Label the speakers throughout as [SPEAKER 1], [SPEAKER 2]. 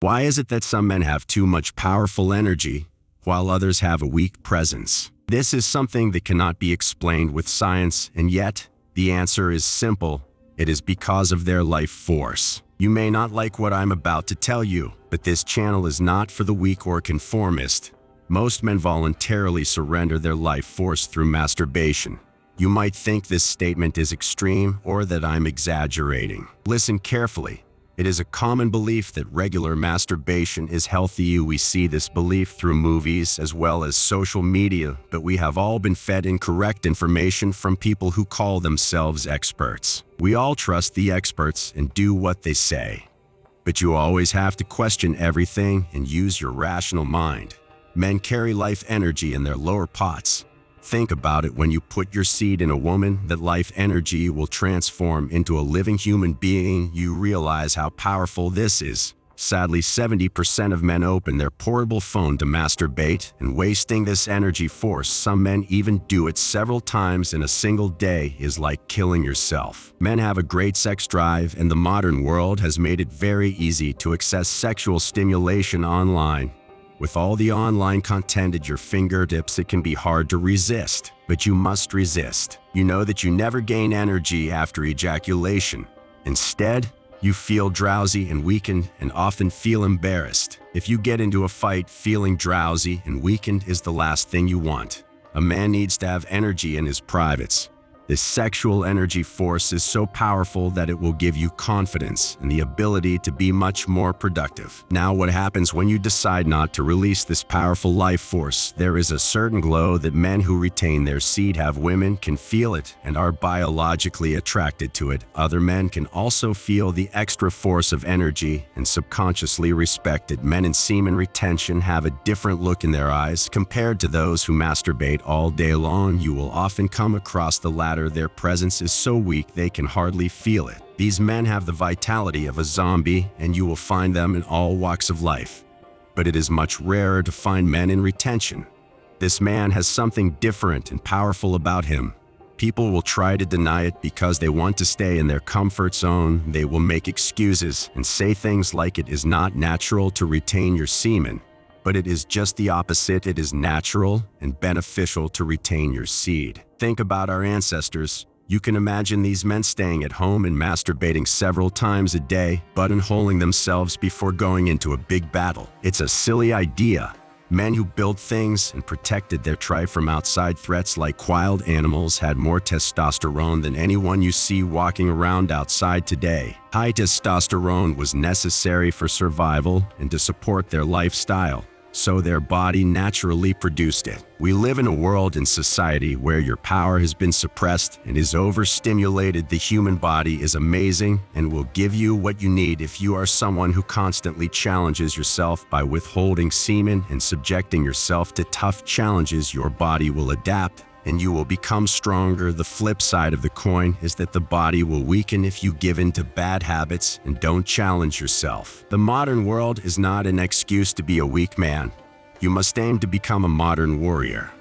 [SPEAKER 1] Why is it that some men have too much powerful energy, while others have a weak presence? This is something that cannot be explained with science, and yet, the answer is simple. It is because of their life force. You may not like what I'm about to tell you, but this channel is not for the weak or conformist. Most men voluntarily surrender their life force through masturbation. You might think this statement is extreme or that I'm exaggerating. Listen carefully. It is a common belief that regular masturbation is healthy. We see this belief through movies as well as social media, but we have all been fed incorrect information from people who call themselves experts. We all trust the experts and do what they say. But you always have to question everything and use your rational mind. Men carry life energy in their lower pots. Think about it. When you put your seed in a woman, that life energy will transform into a living human being. You realize how powerful this is. Sadly, 70% of men open their portable phone to masturbate and wasting this energy force. Some men even do it several times in a single day. Is like killing yourself. Men have a great sex drive, and the modern world has made it very easy to access sexual stimulation online. With all the online content at your fingertips, it can be hard to resist, but you must resist. You know that you never gain energy after ejaculation. Instead, you feel drowsy and weakened and often feel embarrassed. If you get into a fight feeling drowsy and weakened is the last thing you want. A man needs to have energy in his privates. This sexual energy force is so powerful that it will give you confidence and the ability to be much more productive. Now, what happens when you decide not to release this powerful life force? There is a certain glow that men who retain their seed have. Women can feel it and are biologically attracted to it. Other men can also feel the extra force of energy and subconsciously respect it. Men in semen retention have a different look in their eyes compared to those who masturbate all day long. You will often come across the latter. Their presence is so weak they can hardly feel it. These men have the vitality of a zombie, and you will find them in all walks of life. But it is much rarer to find men in retention. This man has something different and powerful about him. People will try to deny it because they want to stay in their comfort zone. They will make excuses and say things like it is not natural to retain your semen. But it is just the opposite. It is natural and beneficial to retain your seed. Think about our ancestors. You can imagine these men staying at home and masturbating several times a day, buttonholing themselves before going into a big battle. It's a silly idea. Men who built things and protected their tribe from outside threats like wild animals had more testosterone than anyone you see walking around outside today. High testosterone was necessary for survival and to support their lifestyle, so their body naturally produced it. We live in a world and society where your power has been suppressed and is overstimulated. The human body is amazing and will give you what you need if you are someone who constantly challenges yourself by withholding semen and subjecting yourself to tough challenges. Your body will adapt and you will become stronger. The flip side of the coin is that the body will weaken if you give in to bad habits and don't challenge yourself. The modern world is not an excuse to be a weak man. You must aim to become a modern warrior.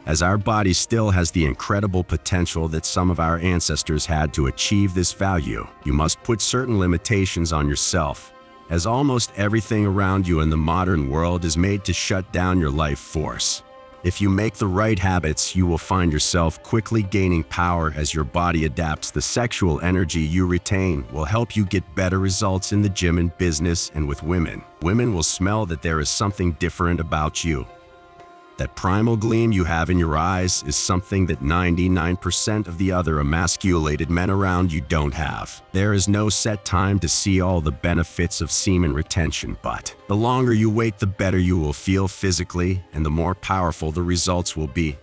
[SPEAKER 1] As our body still has the incredible potential that some of our ancestors had to achieve this value, you must put certain limitations on yourself, as almost everything around you in the modern world is made to shut down your life force. If you make the right habits, you will find yourself quickly gaining power as your body adapts. The sexual energy you retain will help you get better results in the gym and business and with women. Women will smell that there is something different about you. That primal gleam you have in your eyes is something that 99% of the other emasculated men around you don't have. There is no set time to see all the benefits of semen retention, but the longer you wait, the better you will feel physically and the more powerful the results will be.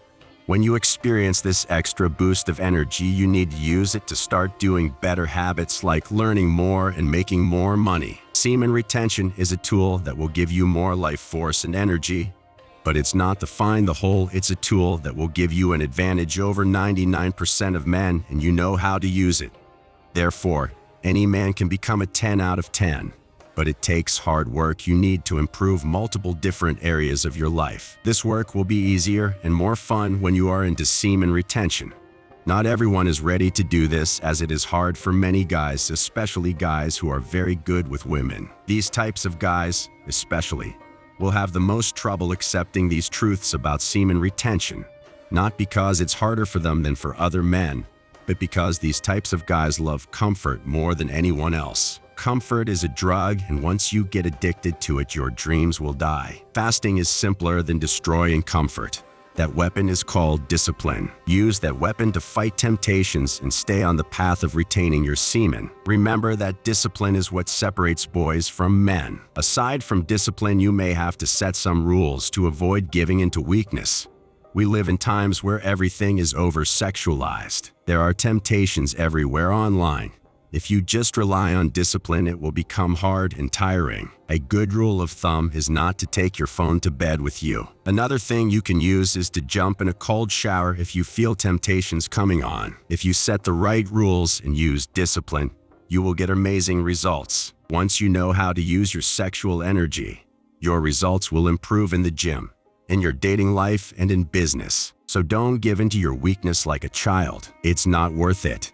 [SPEAKER 1] When you experience this extra boost of energy, you need to use it to start doing better habits like learning more and making more money. Semen retention is a tool that will give you more life force and energy. But it's not to find the hole, it's a tool that will give you an advantage over 99% of men, and you know how to use it. Therefore, any man can become a 10 out of 10. But it takes hard work. You need to improve multiple different areas of your life. This work will be easier and more fun when you are into semen retention. Not everyone is ready to do this, as it is hard for many guys, especially guys who are very good with women. These types of guys, especially, will have the most trouble accepting these truths about semen retention, not because it's harder for them than for other men, but because these types of guys love comfort more than anyone else. Comfort is a drug, and once you get addicted to it, your dreams will die. Fasting is simpler than destroying comfort. That weapon is called discipline. Use that weapon to fight temptations and stay on the path of retaining your semen. Remember that discipline is what separates boys from men. Aside from discipline, you may have to set some rules to avoid giving into weakness. We live in times where everything is over-sexualized. There are temptations everywhere online. If you just rely on discipline, it will become hard and tiring. A good rule of thumb is not to take your phone to bed with you. Another thing you can use is to jump in a cold shower if you feel temptations coming on. If you set the right rules and use discipline, you will get amazing results. Once you know how to use your sexual energy, your results will improve in the gym, in your dating life, and in business. So don't give in to your weakness like a child. It's not worth it.